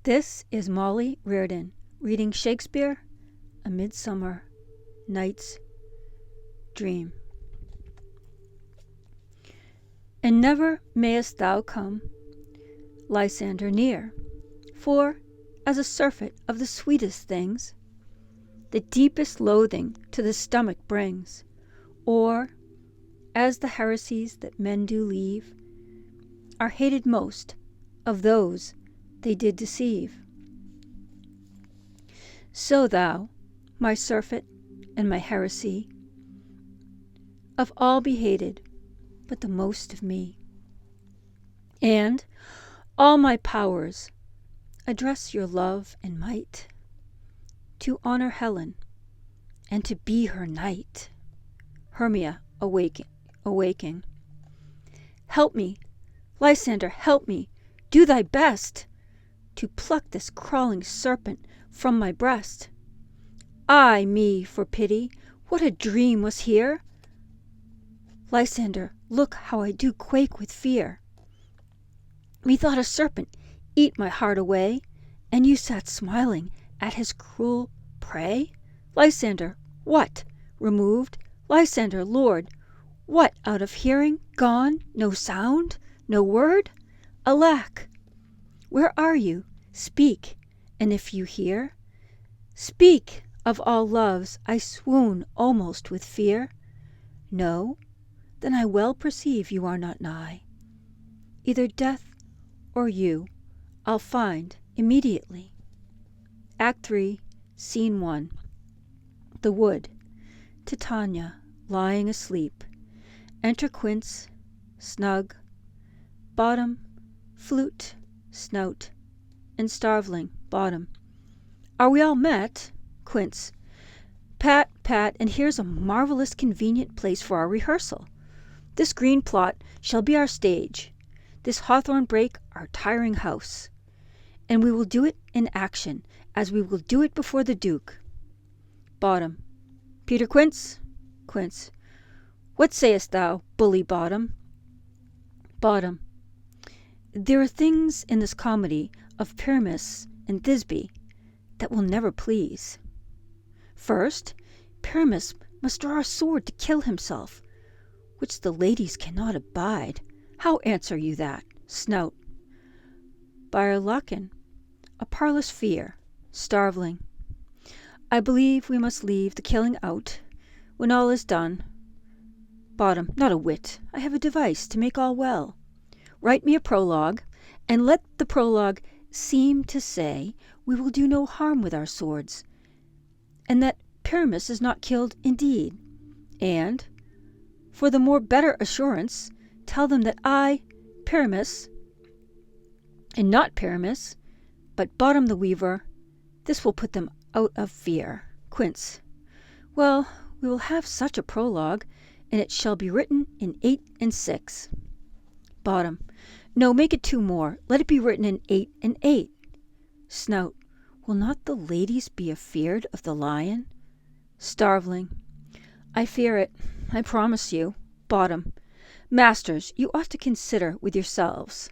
This is Molly Reardon reading Shakespeare, A Midsummer Night's Dream. And never mayest thou come, Lysander, near, for, as a surfeit of the sweetest things, the deepest loathing to the stomach brings, or, as the heresies that men do leave, are hated most of those they did deceive. So thou, my surfeit and my heresy, of all be hated, but the most of me. And all my powers address your love and might, to honor Helen, and to be her knight. Hermia, awaking. Help me, Lysander, help me, do thy best, to pluck this crawling serpent from my breast. Ay me, for pity, what a dream was here! Lysander, look how I do quake with fear. Methought a serpent eat my heart away, and you sat smiling at his cruel prey. Lysander, what? Removed? Lysander, lord, what, out of hearing, gone, no sound, no word? Alack! Where are you? Speak, and if you hear, speak. Of all loves I swoon almost with fear. No? Then I well perceive you are not nigh. Either death or you I'll find immediately. Act 3, Scene 1. The wood. Titania lying asleep. Enter Quince, snug, bottom, flute, snout, and starveling, bottom. Are we all met? Quince. Pat, and here's a marvelous convenient place for our rehearsal. This green plot shall be our stage, this hawthorn brake our tiring house, and we will do it in action, as we will do it before the Duke. Bottom. Peter Quince? Quince. What sayest thou, bully Bottom? Bottom. There are things in this comedy of Pyramus and Thisbe that will never please. First, Pyramus must draw a sword to kill himself, which the ladies cannot abide. How answer you that? Snout. By'r Lachin, a parlous fear, starveling. I believe we must leave the killing out when all is done. Bottom, not a whit. I have a device to make all well. Write me a prologue, and let the prologue seem to say we will do no harm with our swords, and that Pyramus is not killed indeed. And, for the more better assurance, tell them that I, Pyramus, and not Pyramus, but Bottom the Weaver, this will put them out of fear. Quince. Well, we will have such a prologue, and it shall be written in 8 and 6. Bottom. No, make it 2 more. Let it be written in 8 and 8. Snout. Will not the ladies be afeard of the lion? Starveling. I fear it, I promise you. Bottom. Masters, you ought to consider with yourselves.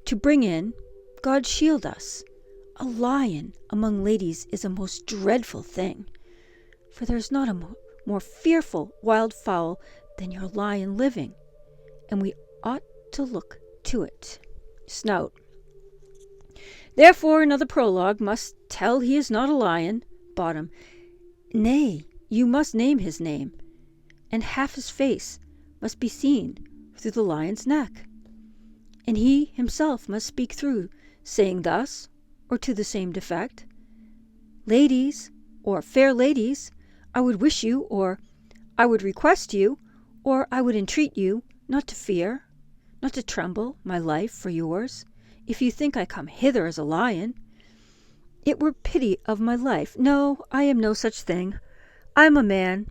To bring in, God shield us, a lion among ladies is a most dreadful thing, for there is not a more fearful wild fowl than your lion living, and we ought to look to it. Snout. Therefore another prologue must tell he is not a lion. Bottom. Nay, you must name his name, and half his face must be seen through the lion's neck, and he himself must speak through, saying thus, or to the same defect: Ladies, or fair ladies, I would wish you, or I would request you, or I would entreat you, not to fear, not to tremble my life for yours, if you think I come hither as a lion. It were pity of my life. No, I am no such thing. I am a man,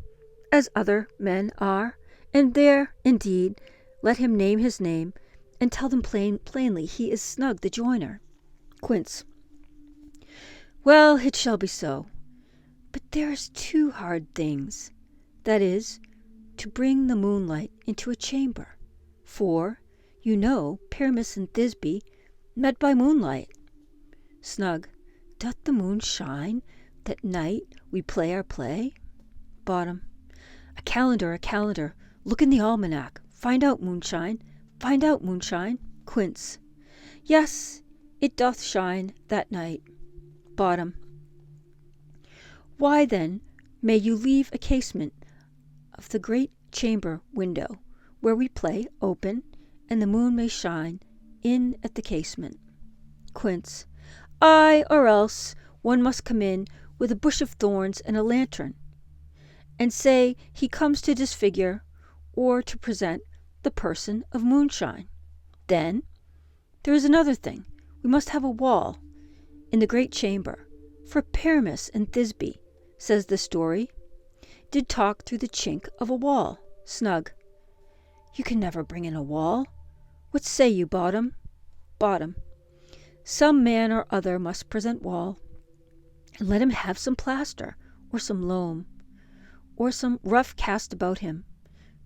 as other men are, and there, indeed, let him name his name, and tell them plainly he is Snug the joiner. Quince. Well, it shall be so. But there is 2 hard things, that is, to bring the moonlight into a chamber, for, you know, Pyramus and Thisbe met by moonlight. Snug. Doth the moon shine that night we play our play? Bottom. A calendar, look in the almanac. Find out, moonshine. Quince. Yes, it doth shine that night. Bottom. Why then may you leave a casement of the great chamber window where we play open, and the moon may shine in at the casement? Quince. Ay, or else one must come in with a bush of thorns and a lantern, and say he comes to disfigure or to present the person of moonshine. Then there is another thing. We must have a wall in the great chamber, for Pyramus and Thisbe, says the story, did talk through the chink of a wall. Snug. You can never bring in a wall. What say you, Bottom? Bottom. Some man or other must present wall, and let him have some plaster, or some loam, or some rough cast about him,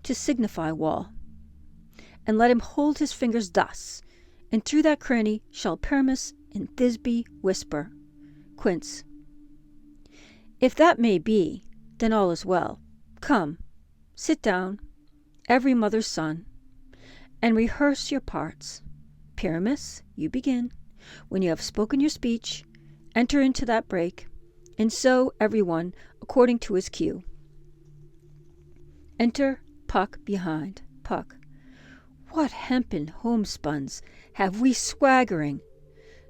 to signify wall. And let him hold his fingers thus, and through that cranny shall Pyramus and Thisbe whisper. Quince. If that may be, then all is well. Come, sit down, every mother's son, and rehearse your parts. Pyramus, you begin. When you have spoken your speech, enter into that break, and so every one according to his cue. Enter Puck behind. Puck. What hempen homespuns have we swaggering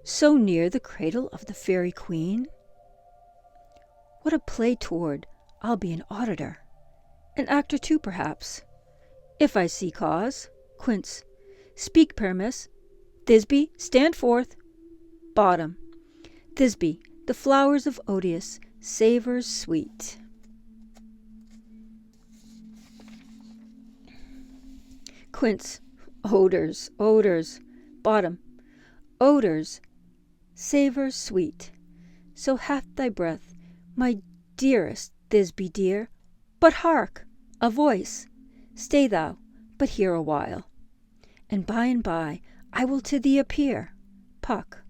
so near the cradle of the fairy queen? What a play toward I'll be an auditor, an actor too, perhaps, if I see cause. Quince. Speak, Pyramus. Thisbe, stand forth. Bottom. Thisbe, the flowers of Odious, savours sweet. Quince. Odors. Bottom. Odors, savours sweet. So hath thy breath, my dearest Thisbe dear. But hark! A voice. Stay thou but here a while, and by I will to thee appear. Puck.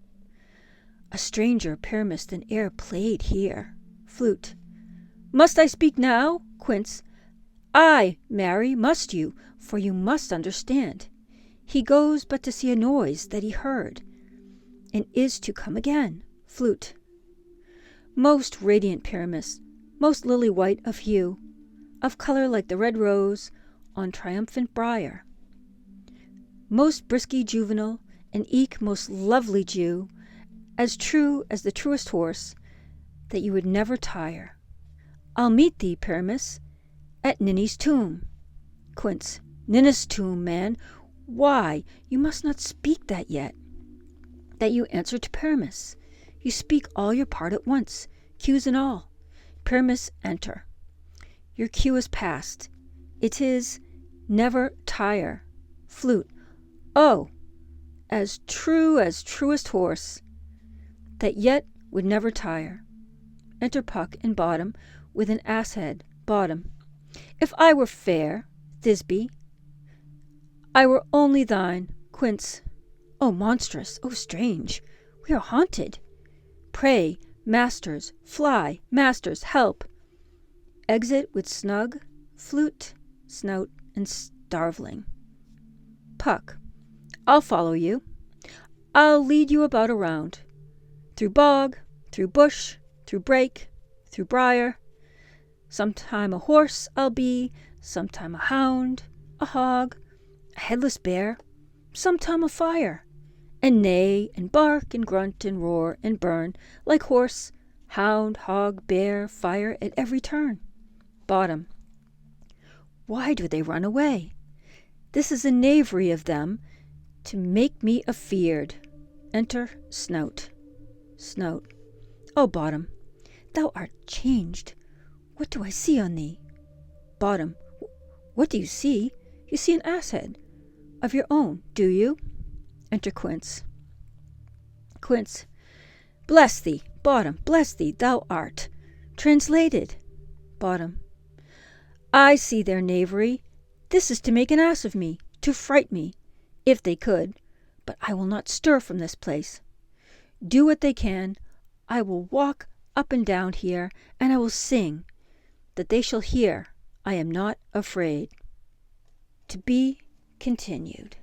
A stranger Pyramus than e'er played here. Flute. Must I speak now? Quince. Ay, marry, must you, for you must understand. He goes but to see a noise that he heard, and is to come again. Flute. Most radiant Pyramus, most lily white of hue, of colour like the red rose on triumphant briar, most brisky juvenile, and eke most lovely Jew, as true as the truest horse, that you would never tire. I'll meet thee, Pyramus, at Ninny's tomb. Quince. Ninny's tomb, man. Why, you must not speak that yet, that you answer to Pyramus. You speak all your part at once, cues and all. Pyramus, enter. Your cue is past. It is never tire. Flute. Oh, as truest horse, that yet would never tire. Enter Puck and Bottom with an ass head. Bottom. If I were fair, Thisbe, I were only thine. Quince. Oh, monstrous, oh, strange, we are haunted. Pray, masters, fly, masters, help. Exit with Snug, Flute, Snout, and Starveling. Puck. I'll follow you. I'll lead you about around, through bog, through bush, through brake, through briar. Sometime a horse I'll be, sometime a hound, a hog, a headless bear, sometime a fire, and neigh and bark and grunt and roar and burn like horse, hound, hog, bear, fire at every turn. Bottom. Why do they run away? This is a knavery of them to make me afeard. Enter Snout. Snout. Oh, Bottom, thou art changed. What do I see on thee? Bottom. What do you see? You see an ass head of your own, do you? Enter Quince. Quince. Bless thee, Bottom, bless thee, thou art translated. Bottom. I see their knavery. This is to make an ass of me, to fright me, if they could, but I will not stir from this place. do what they can. I will walk up and down here, and I will sing, that they shall hear I am not afraid. To be continued.